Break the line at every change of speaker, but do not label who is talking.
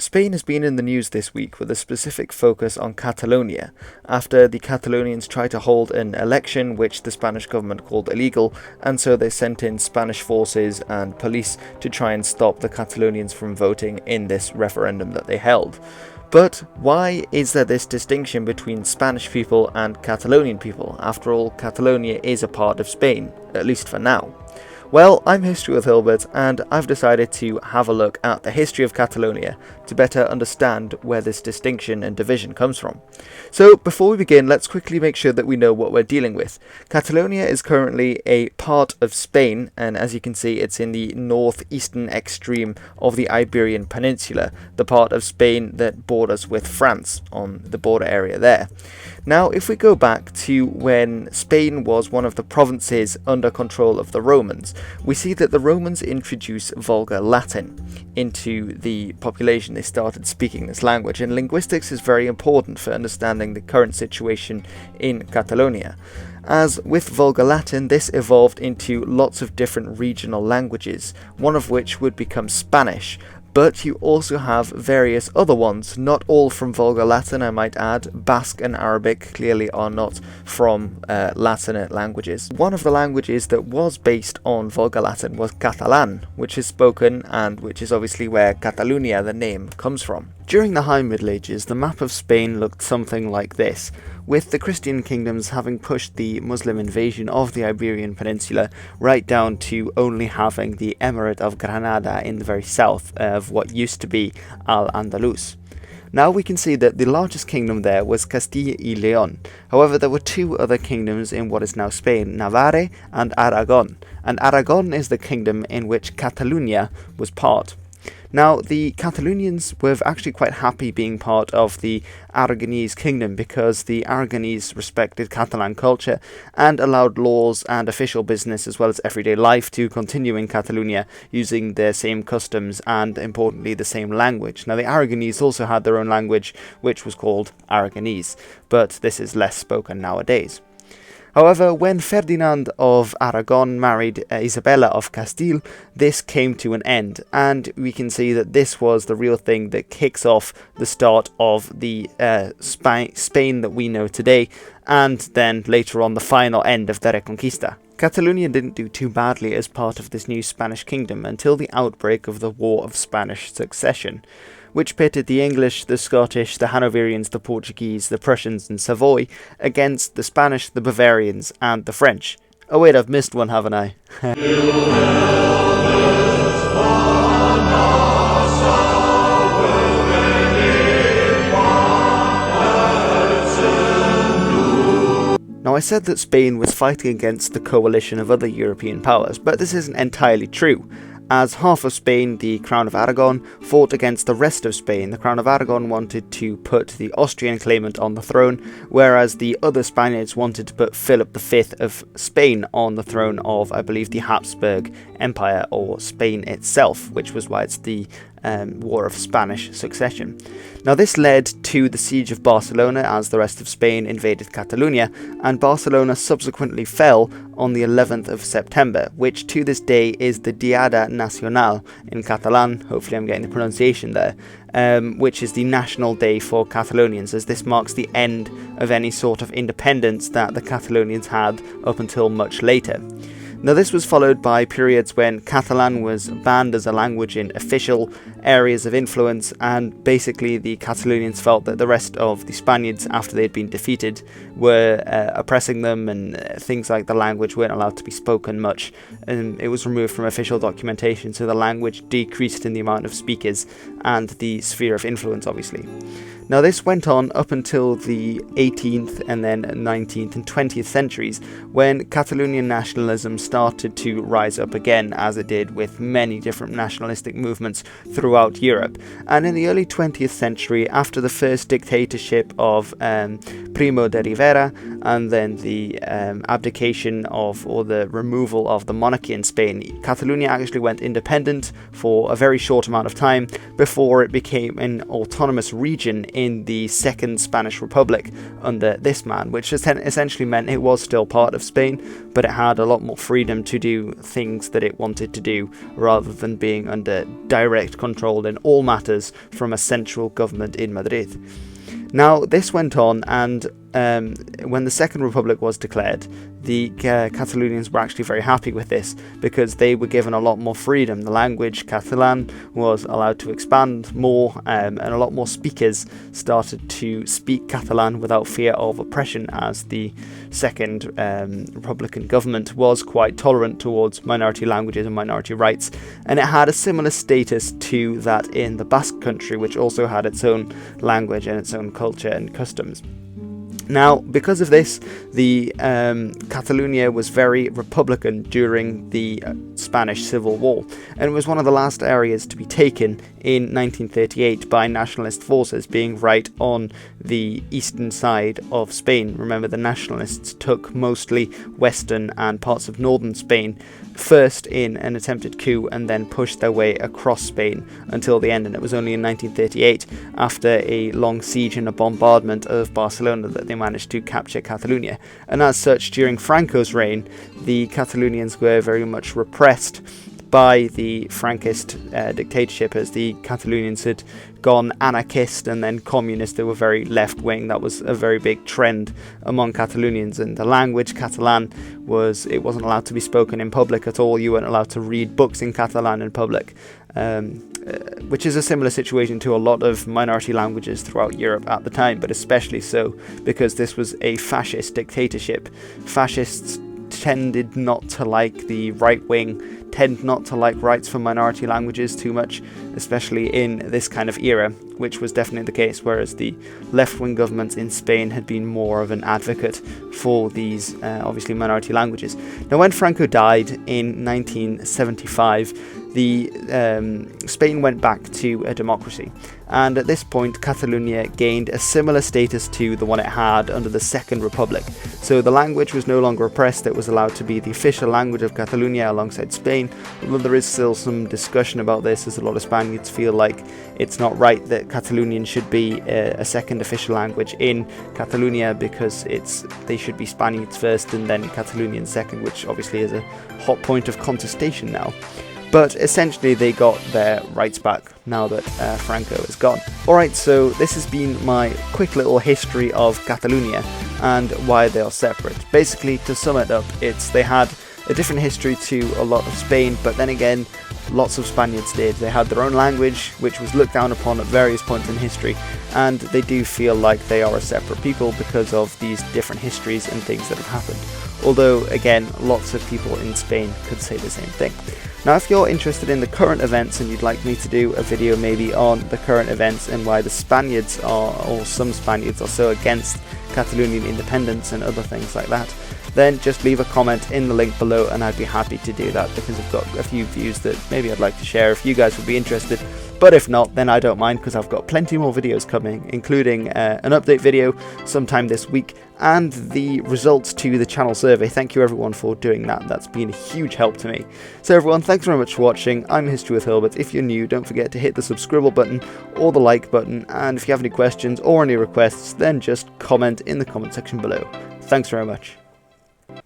Spain has been in the news this week with a specific focus on Catalonia, after the Catalonians tried to hold an election which the Spanish government called illegal, and so they sent in Spanish forces and police to try and stop the Catalonians from voting in this referendum that they held. But why is there this distinction between Spanish people and Catalonian people? After all, Catalonia is a part of Spain, at least for now. Well, I'm History with Hilbert, and I've decided to have a look at the history of Catalonia to better understand where this distinction and division comes from. So, before we begin, let's quickly make sure that we know what we're dealing with. Catalonia is currently a part of Spain, and as you can see, it's in the northeastern extreme of the Iberian Peninsula, the part of Spain that borders with France on the border area there. Now, if we go back to when Spain was one of the provinces under control of the Romans, we see that the Romans introduced Vulgar Latin into the population. They started speaking this language, and linguistics is very important for understanding the current situation in Catalonia. As with Vulgar Latin, this evolved into lots of different regional languages, one of which would become Spanish. But you also have various other ones, not all from Vulgar Latin, I might add. Basque and Arabic clearly are not from Latinate languages. One of the languages that was based on Vulgar Latin was Catalan, which is spoken and which is obviously where Catalunya, the name, comes from. During the High Middle Ages, the map of Spain looked something like this, with the Christian kingdoms having pushed the Muslim invasion of the Iberian Peninsula right down to only having the Emirate of Granada in the very south of what used to be Al-Andalus. Now we can see that the largest kingdom there was Castilla y León. However, there were two other kingdoms in what is now Spain, Navarre and Aragon. And Aragon is the kingdom in which Catalunya was part. Now, the Catalonians were actually quite happy being part of the Aragonese kingdom because the Aragonese respected Catalan culture and allowed laws and official business as well as everyday life to continue in Catalonia using their same customs and, importantly, the same language. Now, the Aragonese also had their own language, which was called Aragonese, but this is less spoken nowadays. However, when Ferdinand of Aragon married Isabella of Castile, this came to an end, and we can see that this was the real thing that kicks off the start of the Spain that we know today, and then later on the final end of the Reconquista. Catalonia didn't do too badly as part of this new Spanish kingdom until the outbreak of the War of Spanish Succession, which pitted the English, the Scottish, the Hanoverians, the Portuguese, the Prussians and Savoy against the Spanish, the Bavarians and the French. Oh wait, I've missed one, haven't I? Now, I said that Spain was fighting against the coalition of other European powers, but this isn't entirely true, as half of Spain, the Crown of Aragon, fought against the rest of Spain. The Crown of Aragon wanted to put the Austrian claimant on the throne, whereas the other Spaniards wanted to put Philip V of Spain on the throne of, I believe, the Habsburg Empire, or Spain itself, which was why it's the War of Spanish Succession. Now, this led to the siege of Barcelona as the rest of Spain invaded Catalonia, and Barcelona subsequently fell on the 11th of September, which to this day is the Diada Nacional in Catalan, hopefully I'm getting the pronunciation there, which is the national day for Catalonians, as this marks the end of any sort of independence that the Catalonians had up until much later. Now, this was followed by periods when Catalan was banned as a language in official areas of influence, and basically the Catalonians felt that the rest of the Spaniards, after they had been defeated, were oppressing them, and things like the language weren't allowed to be spoken much, and it was removed from official documentation, so the language decreased in the amount of speakers and the sphere of influence, obviously. Now, this went on up until the 18th and then 19th and 20th centuries, when Catalonian nationalism started to rise up again, as it did with many different nationalistic movements throughout Europe. And in the early 20th century, after the first dictatorship of Primo de Rivera, and then the abdication of, or the removal of, the monarchy in Spain, Catalonia actually went independent for a very short amount of time before it became an autonomous region in the Second Spanish Republic under this man, which essentially meant it was still part of Spain, but it had a lot more freedom to do things that it wanted to do, rather than being under direct control
controlled in all matters from a central government in Madrid. Now, this went on, and when the Second Republic was declared, the Catalonians were actually very happy with this because they were given a lot more freedom. The language Catalan was allowed to expand more, and a lot more speakers started to speak Catalan without fear of oppression, as the Second Republican government was quite tolerant towards minority languages and minority rights, and it had a similar status to that in the Basque country, which also had its own language and its own culture and customs. Now, because of this, the Catalonia was very republican during the Spanish Civil War, and it was one of the last areas to be taken in 1938 by nationalist forces, being right on the eastern side of Spain. Remember, the nationalists took mostly western and parts of northern Spain first in an attempted coup, and then pushed their way across Spain until the end. And it was only in 1938, after a long siege and a bombardment of Barcelona, that they managed to capture Catalonia. And as such, during Franco's reign, the Catalonians were very much repressed by the Frankist dictatorship, as the Catalonians had gone anarchist and then communist. They were very left-wing. That was a very big trend among Catalonians. And the language Catalan wasn't allowed to be spoken in public at all. You weren't allowed to read books in Catalan in public, which is a similar situation to a lot of minority languages throughout Europe at the time, but especially so because this was a fascist dictatorship. Fascists tended not to like the right wing, tend not to like rights for minority languages too much, especially in this kind of era, which was definitely the case, whereas the left-wing governments in Spain had been more of an advocate for these obviously minority languages. Now, when Franco died in 1975, Spain went back to a democracy, and at this point Catalonia gained a similar status to the one it had under the Second Republic. So the language was no longer oppressed. It was allowed to be the official language of Catalonia alongside Spain, although there is still some discussion about this, as a lot of Spaniards feel like it's not right that Catalonian should be a second official language in Catalonia, because they should be Spaniards first and then Catalonian second, which obviously is a hot point of contestation now. But essentially they got their rights back now that Franco is gone. Alright, so this has been my quick little history of Catalonia and why they are separate. Basically, to sum it up, they had a different history to a lot of Spain, but then again, lots of Spaniards did. They had their own language, which was looked down upon at various points in history, and they do feel like they are a separate people because of these different histories and things that have happened. Although, again, lots of people in Spain could say the same thing. Now, if you're interested in the current events and you'd like me to do a video maybe on the current events and why the Spaniards or some Spaniards are so against Catalonian independence and other things like that, then just leave a comment in the link below and I'd be happy to do that, because I've got a few views that maybe I'd like to share if you guys would be interested. But if not, then I don't mind, because I've got plenty more videos coming, including an update video sometime this week and the results to the channel survey. Thank you everyone for doing that. That's been a huge help to me. So everyone, thanks very much for watching. I'm History with Hilbert. If you're new, don't forget to hit the subscribe button or the like button, and if you have any questions or any requests, then just comment in the comment section below. Thanks very much.